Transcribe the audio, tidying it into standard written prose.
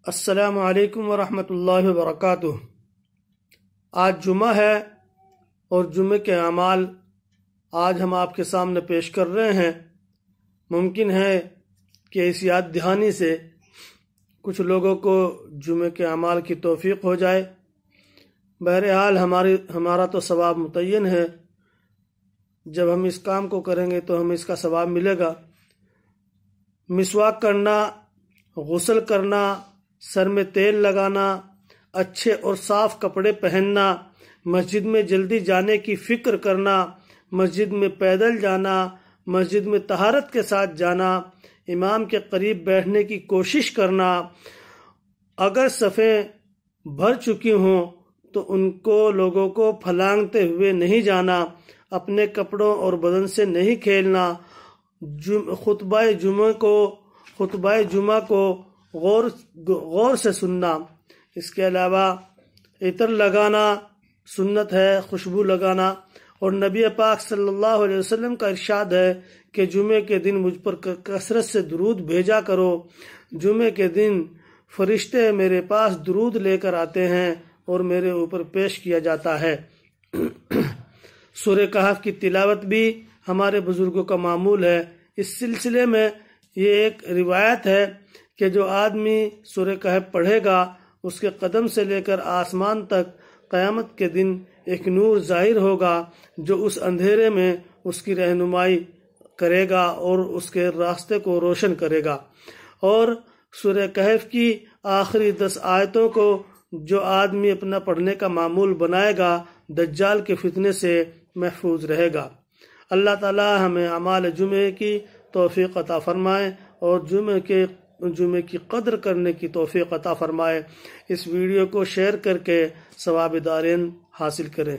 السلام علیکم ورحمۃ اللہ وبرکاتہ۔ آج جمعہ ہے اور جمعے کے اعمال آج ہم آپ کے سامنے پیش کر رہے ہیں۔ ممکن ہے کہ اس یاد دہانی سے کچھ لوگوں کو جمعے کے اعمال کی توفیق ہو جائے۔ بہرحال ہمارا تو ثواب متعین ہے، جب ہم اس کام کو کریں گے تو ہمیں اس کا ثواب ملے گا۔ مسواک کرنا، غسل کرنا، سر میں تیل لگانا، اچھے اور صاف کپڑے پہننا، مسجد میں جلدی جانے کی فکر کرنا، مسجد میں پیدل جانا، مسجد میں طہارت کے ساتھ جانا، امام کے قریب بیٹھنے کی کوشش کرنا، اگر صفیں بھر چکی ہوں تو ان کو لوگوں کو پھلانگتے ہوئے نہیں جانا، اپنے کپڑوں اور بدن سے نہیں کھیلنا، خطبہ جمعہ کو غور سے سننا۔ اس کے علاوہ عطر لگانا سنت ہے، خوشبو لگانا، اور نبی پاک صلی اللہ علیہ وسلم کا ارشاد ہے کہ جمعے کے دن مجھ پر کثرت سے درود بھیجا کرو۔ جمعے کے دن فرشتے میرے پاس درود لے کر آتے ہیں اور میرے اوپر پیش کیا جاتا ہے۔ سورہ کہف کی تلاوت بھی ہمارے بزرگوں کا معمول ہے۔ اس سلسلے میں یہ ایک روایت ہے کہ جو آدمی سورہ کہف پڑھے گا اس کے قدم سے لے کر آسمان تک قیامت کے دن ایک نور ظاہر ہوگا جو اس اندھیرے میں اس کی رہنمائی کرے گا اور اس کے راستے کو روشن کرے گا۔ اور سورہ کہف کی آخری 10 آیتوں کو جو آدمی اپنا پڑھنے کا معمول بنائے گا دجال کے فتنے سے محفوظ رہے گا۔ اللہ تعالی ہمیں اعمال جمعے کی توفیق عطا فرمائے اور جمعے کی قدر کرنے کی توفیق عطا فرمائے۔ اس ویڈیو کو شیئر کر کے ثواب دارین حاصل کریں۔